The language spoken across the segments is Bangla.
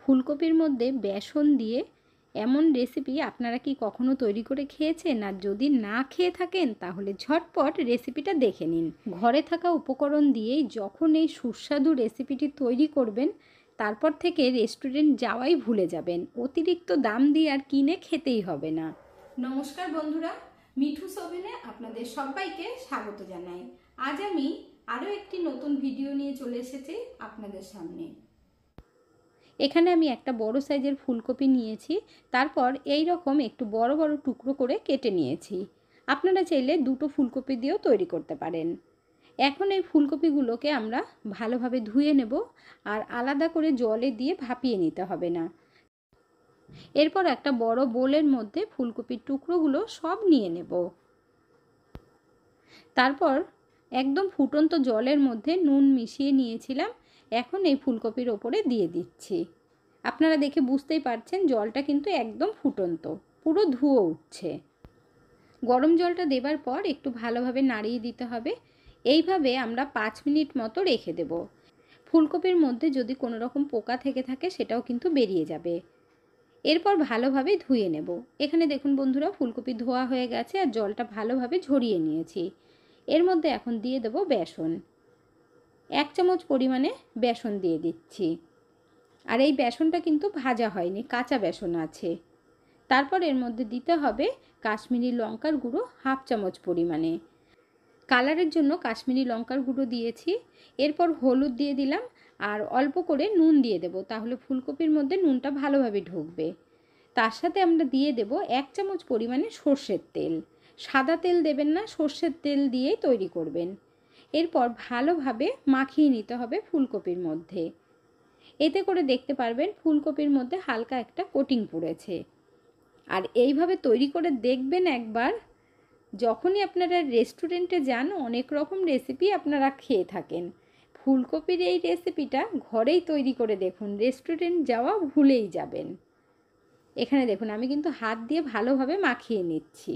ফুলকপির মধ্যে বেসন দিয়ে এমন রেসিপি আপনারা কি কখনো তৈরি করে খেয়েছেন? আর যদি না খেয়ে থাকেন তাহলে ঝটপট রেসিপিটা দেখে নিন। ঘরে থাকা উপকরণ দিয়েই যখন এই সুস্বাদু রেসিপিটি তৈরি করবেন, তারপর থেকে রেস্টুরেন্ট যাওয়াই ভুলে যাবেন। অতিরিক্ত দাম দিয়ে আর কিনে খেতেই হবে না। নমস্কার বন্ধুরা, মিঠুস ওভেনে আপনাদের সবাইকে স্বাগত জানাই। আজ আমি আরও একটি নতুন ভিডিও নিয়ে চলে এসেছি আপনাদের সামনে। এখানে আমি একটা বড় সাইজের ফুলকপি নিয়েছি, তারপর এই রকম একটু বড় বড় টুকরো করে কেটে নিয়েছি। আপনারা চাইলে দুটো ফুলকপি দিয়েও তৈরি করতে পারেন। এখন এই ফুলকপিগুলোকে আমরা ভালোভাবে ধুয়ে নেব, আর আলাদা করে জলে দিয়ে ভাপিয়ে নিতে হবে না। এরপর একটা বড় বোলের মধ্যে ফুলকপির টুকরোগুলো সব নিয়ে নেব। তারপর একদম ফুটন্ত জলের মধ্যে নুন মিশিয়ে নিয়েছিলাম, এখন এই ফুলকপির ওপরে দিয়ে দিচ্ছি। আপনারা দেখে বুঝতেই পারছেন জলটা কিন্তু একদম ফুটন্ত, পুরো ধুয়ো উঠছে। গরম জলটা দেবার পর একটু ভালোভাবে নাড়িয়ে দিতে হবে। এইভাবে আমরা 5 মিনিট মতো রেখে দেব। ফুলকপির মধ্যে যদি কোনো রকম পোকা থেকে থাকে সেটাও কিন্তু বেরিয়ে যাবে। এরপর ভালোভাবে ধুয়ে নেব। এখানে দেখুন বন্ধুরা, ফুলকপি ধোয়া হয়ে গেছে আর জলটা ভালোভাবে ঝরিয়ে নিয়েছি। এর মধ্যে এখন দিয়ে দেব বেসন। 1 চামচ পরিমাণে বেসন দিয়ে দিচ্ছি। আর এই বেসনটা কিন্তু ভাজা হয়নি, কাঁচা বেসন আছে। তারপর এর মধ্যে দিতে হবে কাশ্মীরি লঙ্কার গুঁড়ো 1/2 চামচ পরিমাণে। কালারের জন্য কাশ্মীরি লঙ্কার গুঁড়ো দিয়েছি। এরপর হলুদ দিয়ে দিলাম, আর অল্প করে নুন দিয়ে দেব, তাহলে ফুলকপির মধ্যে নুনটা ভালোভাবে ঢুকবে। তার সাথে আমরা দিয়ে দেব 1 চামচ পরিমাণে সর্ষের তেল। সাদা তেল দেবেন না, সর্ষের তেল দিয়েই তৈরি করবেন। এরপর ভালোভাবে মাখিয়ে নিতে হবে ফুলকপির মধ্যে। এতে করে দেখতে পারবেন ফুলকপির মধ্যে হালকা একটা কোটিং পড়েছে। আর এইভাবে তৈরি করে দেখবেন একবার। যখনই আপনারা রেস্টুরেন্টে যান, অনেক রকম রেসিপি আপনারা খেয়ে থাকেন। ফুলকপির এই রেসিপিটা ঘরেই তৈরি করে দেখুন, রেস্টুরেন্ট যাওয়া ভুলেই যাবেন। এখানে দেখুন আমি কিন্তু হাত দিয়ে ভালোভাবে মাখিয়ে নিচ্ছি।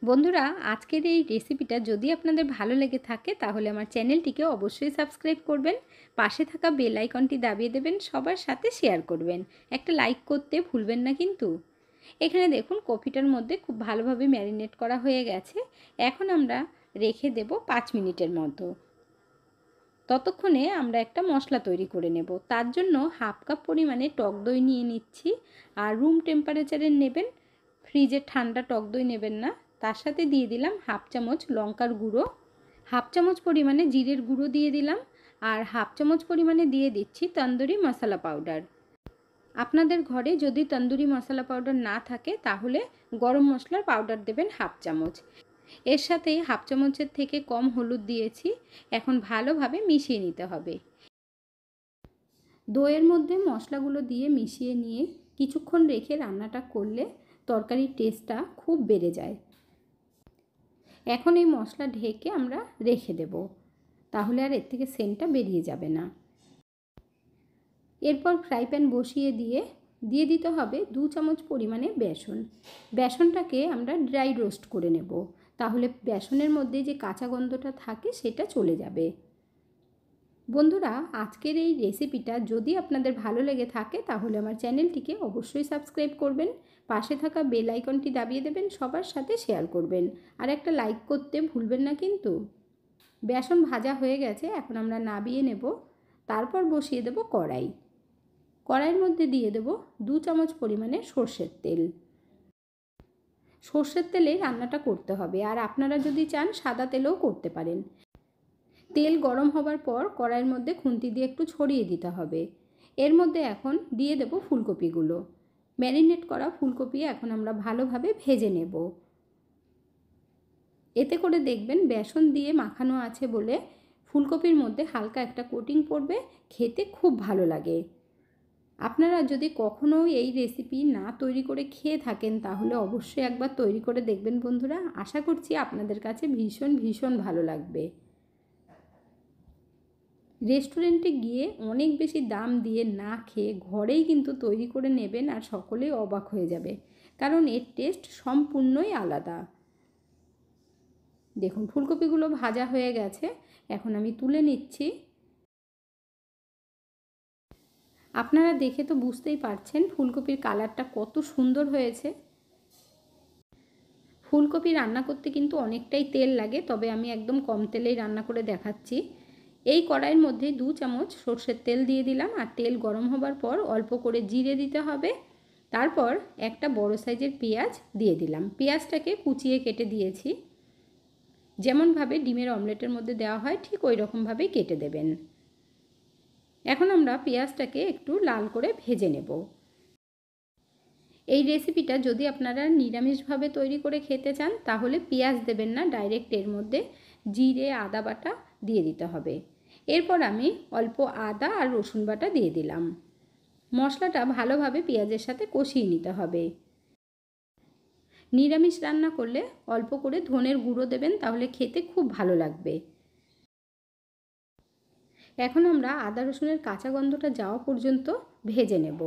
বন্ধুরা, আজকের এই রেসিপিটা যদি আপনাদের ভালো লেগে থাকে তাহলে আমার চ্যানেলটিকে অবশ্যই সাবস্ক্রাইব করবেন। পাশে থাকা বেল আইকনটি দাবিয়ে দেবেন, সবার সাথে শেয়ার করবেন। একটা লাইক করতে ভুলবেন না কিন্তু। এখানে দেখুন কপিটার মধ্যে খুব ভালোভাবে ম্যারিনেট করা হয়ে গেছে। এখন আমরা রেখে দেব 5 মিনিটের মতো। ততক্ষণে আমরা একটা মশলা তৈরি করে নেব। তার জন্য 1/2 কাপ পরিমাণে টক দই নিয়ে নিচ্ছি। আর রুম টেম্পারেচারের নেবেন, ফ্রিজের ঠান্ডা টক দই নেবেন না। তার সাথে দিয়ে দিলাম 1/2 চামচ লঙ্কার গুঁড়ো, 1/2 চামচ পরিমাণে জিরের গুঁড়ো দিয়ে দিলাম, আর 1/2 চামচ পরিমাণে দিয়ে দিচ্ছি তন্দুরি মশলা পাউডার। আপনাদের ঘরে যদি তন্দুরি মশলা পাউডার না থাকে তাহলে গরম মশলার পাউডার দেবেন 1/2 চামচ। এর সাথে 1/2 চামচের থেকে কম হলুদ দিয়েছি। এখন ভালোভাবে মিশিয়ে নিতে হবে। দইয়ের মধ্যে মশলাগুলো দিয়ে মিশিয়ে নিয়ে কিছুক্ষণ রেখে রান্নাটা করলে তরকারির টেস্টটা খুব বেড়ে যায়। এখন এই মশলা ঢেকে আমরা রেখে দেব, তাহলে আর এর থেকে সেন্টটা বেরিয়ে যাবে না। এরপর ফ্রাই প্যান বসিয়ে দিয়ে দিতে হবে 2 চামচ পরিমাণে বেসন। বেসনটাকে আমরা ড্রাই রোস্ট করে নেব, তাহলে বেসনের মধ্যে যে কাঁচা গন্ধটা থাকে সেটা চলে যাবে। বন্ধুরা, আজকের এই রেসিপিটা যদি আপনাদের ভালো লেগে থাকে তাহলে আমার চ্যানেলটিকে অবশ্যই সাবস্ক্রাইব করবেন। পাশে থাকা বেল আইকনটি দাবিয়ে দেবেন, সবার সাথে শেয়ার করবেন, আর একটা লাইক করতে ভুলবেন না কিন্তু। বেসন ভাজা হয়ে গেছে, এখন আমরা নামিয়ে নেব। তারপর বসিয়ে দেব কড়াই। কড়াইয়ের মধ্যে দিয়ে দেব 2 চামচ পরিমাণে সর্ষের তেল। সর্ষের তেলে রান্নাটা করতে হবে, আর আপনারা যদি চান সাদা তেলেও করতে পারেন। তেল গরম হবার পর কড়াইয়ের মধ্যে খুন্তি দিয়ে একটু ছড়িয়ে দিতে হবে। এর মধ্যে এখন দিয়ে দেব ফুলকপিগুলো। ম্যারিনেট করা ফুলকপি এখন আমরা ভালোভাবে ভেজে নেব। এতে করে দেখবেন বেসন দিয়ে মাখানো আছে বলে ফুলকপির মধ্যে হালকা একটা কোটিং পড়বে, খেতে খুব ভালো লাগে। আপনারা যদি কখনো এই রেসিপি না তৈরি করে খেয়ে থাকেন তাহলে অবশ্যই একবার তৈরি করে দেখবেন বন্ধুরা। আশা করছি আপনাদের কাছে ভীষণ ভীষণ ভালো লাগবে। রেস্টুরেন্টে গিয়ে অনেক বেশি দাম দিয়ে না খেয়ে ঘরেই কিন্তু তৈরি করে নেবেন, আর সকলেই অবাক হয়ে যাবে, কারণ এর টেস্ট সম্পূর্ণই আলাদা। দেখুন ফুলকপিগুলো ভাজা হয়ে গেছে, এখন আমি তুলে নিচ্ছি। আপনারা দেখে তো বুঝতেই পারছেন ফুলকপির কালারটা কত সুন্দর হয়েছে। ফুলকপি রান্না করতে কিন্তু অনেকটাই তেল লাগে, তবে আমি একদম কম তেলেই রান্না করে দেখাচ্ছি। এই কড়াইয়ের মধ্যে 2 চামচ সর্ষের তেল দিয়ে দিলাম, আর তেল গরম হবার পর অল্প করে জিরে দিতে হবে। তারপর একটা বড় সাইজের পেঁয়াজ দিয়ে দিলাম। পেঁয়াজটাকে কুচিয়ে কেটে দিয়েছি, যেমনভাবে ডিমের অমলেটের মধ্যে দেওয়া হয় ঠিক ওই রকমভাবেই কেটে দেবেন। এখন আমরা পেঁয়াজটাকে একটু লাল করে ভেজে নেব। এই রেসিপিটা যদি আপনারা নিরামিষভাবে তৈরি করে খেতে চান তাহলে পেঁয়াজ দেবেন না, ডাইরেক্ট এর মধ্যে জিরে আদা বাটা দিয়ে দিতে হবে। এরপর আমি অল্প আদা আর রসুন বাটা দিয়ে দিলাম। মশলাটা ভালোভাবে পেঁয়াজের সাথে কষিয়ে নিতে হবে। নিরামিষ রান্না করলে অল্প করে ধনের গুঁড়ো দেবেন, তাহলে খেতে খুব ভালো লাগবে। এখন আমরা আদা রসুনের কাঁচা গন্ধটা যাওয়া পর্যন্ত ভেজে নেব।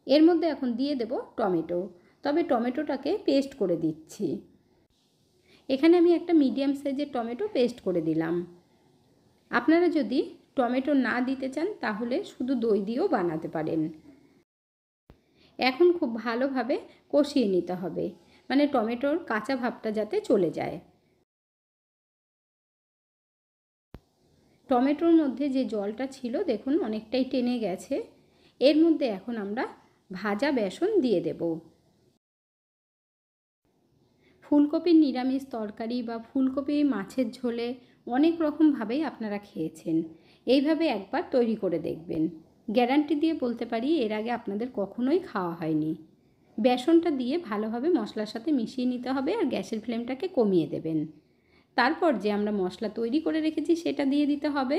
এর মধ্যে এখন দিয়ে দেব টমেটো, তবে টমেটোটাকে পেস্ট করে দিচ্ছি। এখানে আমি একটা মিডিয়াম সাইজের টমেটো পেস্ট করে দিলাম। আপনারা যদি টমেটো না দিতে চান তাহলে শুধু দই দিয়েও বানাতে পারেন। এখন খুব ভালোভাবে কষিয়ে নিতে হবে, মানে টমেটোর কাঁচা ভাবটা যাতে চলে যায়। টমেটোর মধ্যে যে জলটা ছিল দেখুন অনেকটাই টেনে গেছে। এর মধ্যে এখন আমরা ভাজা বেসন দিয়ে দেব। ফুলকপির নিরামিষ তরকারি বা ফুলকপি মাছের ঝোলে অনেক রকমভাবেই আপনারা খেয়েছেন। এইভাবে একবার তৈরি করে দেখবেন, গ্যারান্টি দিয়ে বলতে পারি এর আগে আপনাদের কখনোই খাওয়া হয়নি। বেসনটা দিয়ে ভালোভাবে মশলার সাথে মিশিয়ে নিতে হবে, আর গ্যাসের ফ্লেমটাকে কমিয়ে দেবেন। তারপর যে আমরা মশলা তৈরি করে রেখেছি সেটা দিয়ে দিতে হবে।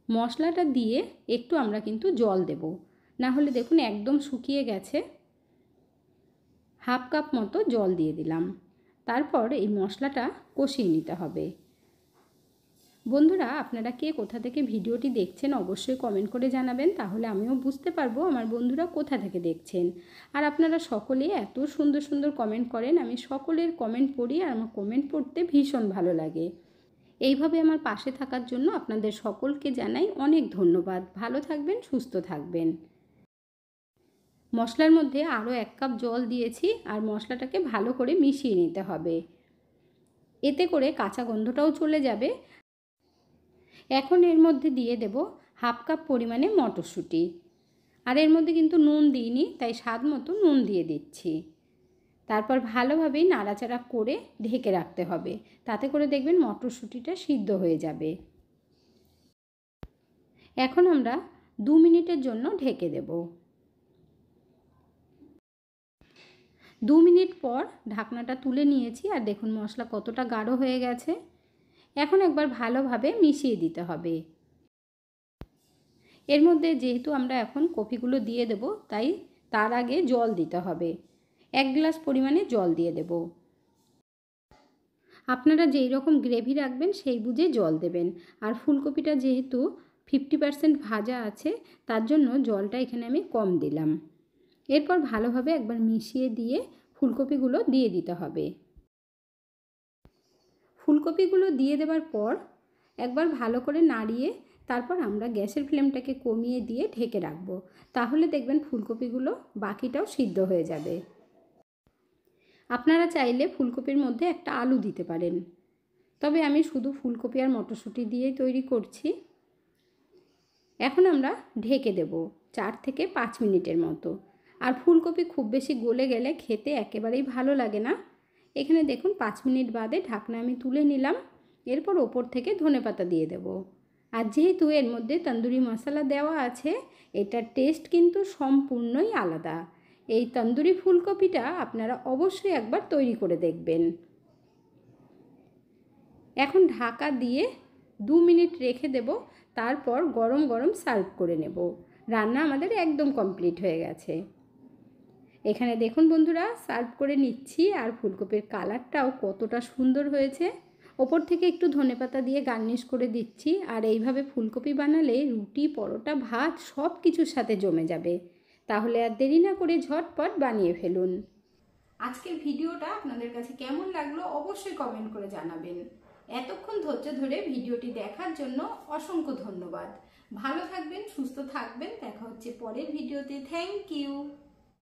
মশলাটা দিয়ে একটু আমরা কিন্তু জল দেব, না হলে দেখুন একদম শুকিয়ে গেছে। হাফ কাপ মতো জল দিয়ে দিলাম। তারপর এই মশলাটা কষিয়ে নিতে হবে। বন্ধুরা, আপনারা কে কোথা থেকে ভিডিওটি দেখছেন অবশ্যই কমেন্ট করে জানাবেন, তাহলে আমিও বুঝতে পারবো আমার বন্ধুরা কোথা থেকে দেখছেন। আর আপনারা সকলেই এত সুন্দর সুন্দর কমেন্ট করেন, আমি সকলের কমেন্ট পড়ি আর আমার কমেন্ট পড়তে ভীষণ ভালো লাগে। এইভাবে আমার পাশে থাকার জন্য আপনাদের সকলকে জানাই অনেক ধন্যবাদ। ভালো থাকবেন, সুস্থ থাকবেন। মশলার মধ্যে আরও 1 কাপ জল দিয়েছি, আর মশলাটাকে ভালো করে মিশিয়ে নিতে হবে, এতে করে কাঁচা গন্ধটাও চলে যাবে। এখন এর মধ্যে দিয়ে দেব হাফ কাপ পরিমাণে মটরশুঁটি, আর এর মধ্যে কিন্তু নুন দিইনি, তাই স্বাদ মতো নুন দিয়ে দিচ্ছি। তারপর ভালোভাবেই নাড়াচাড়া করে ঢেকে রাখতে হবে, তাতে করে দেখবেন মটরশুঁটিটা সিদ্ধ হয়ে যাবে। এখন আমরা 2 মিনিটের জন্য ঢেকে দেব। 2 মিনিট পর ঢাকনাটা তুলে নিয়েছি, আর দেখুন মশলা কতটা গাঢ় হয়ে গেছে। এখন একবার ভালোভাবে মিশিয়ে দিতে হবে। এর মধ্যে যেহেতু আমরা এখন কপিগুলো দিয়ে দেব, তাই তার আগে জল দিতে হবে। 1 গ্লাস পরিমাণে জল দিয়ে দেব। আপনারা যেই রকম গ্রেভি রাখবেন সেই বুঝে জল দেবেন। আর ফুলকপিটা যেহেতু 50% ভাজা আছে, তার জন্য জলটা এখানে আমি কম দিলাম। এরপর ভালোভাবে একবার মিশিয়ে দিয়ে ফুলকপিগুলো দিয়ে দিতে হবে। ফুলকপিগুলো দিয়ে দেওয়ার পর একবার ভালো করে নাড়িয়ে তারপর আমরা গ্যাসের ফ্লেমটাকে কমিয়ে দিয়ে ঢেকে রাখব। তাহলে দেখবেন ফুলকপিগুলো বাকিটাও সিদ্ধ হয়ে যাবে। আপনারা চাইলে ফুলকপির মধ্যে একটা আলু দিতে পারেন, তবে আমি শুধু ফুলকপি আর মটরশুঁটি দিয়েই তৈরি করছি। এখন আমরা ঢেকে দেব 4 থেকে 5 মিনিটের মতো। আর ফুলকপি খুব বেশি গলে গেলে খেতে একেবারেই ভালো লাগে না। এখানে দেখুন 5 মিনিট বাদে ঢাকনা আমি তুলে নিলাম। এরপর ওপর থেকে ধনেপাতা দিয়ে দেব। আর যেহেতু এর মধ্যে তন্দুরি মশলা দেওয়া আছে, এটার টেস্ট কিন্তু সম্পূর্ণই আলাদা। এই তন্দুরি ফুলকপিটা আপনারা অবশ্যই একবার তৈরি করে দেখবেন। এখন ঢাকা দিয়ে 2 মিনিট রেখে দেব, তারপর গরম গরম সার্ভ করে নেব। রান্না আমাদের একদম কমপ্লিট হয়ে গেছে। এখানে দেখুন বন্ধুরা, সার্ভ করে নিচ্ছি, আর ফুলকপির কালারটাও কতটা সুন্দর হয়েছে। ওপর থেকে একটু ধনেপাতা দিয়ে গার্নিশ করে দিচ্ছি। আর এইভাবে ফুলকপি বানালে রুটি, পরোটা, ভাত সব কিছুর সাথে জমে যাবে। তাহলে আর দেরি না করে ঝটপট বানিয়ে ফেলুন। আজকের ভিডিওটা আপনাদের কাছে কেমন লাগলো অবশ্যই কমেন্ট করে জানাবেন। এতক্ষণ ধৈর্য ধরে ভিডিওটি দেখার জন্য অসংখ্য ধন্যবাদ। ভালো থাকবেন, সুস্থ থাকবেন। দেখা হচ্ছে পরের ভিডিওতে। Thank you.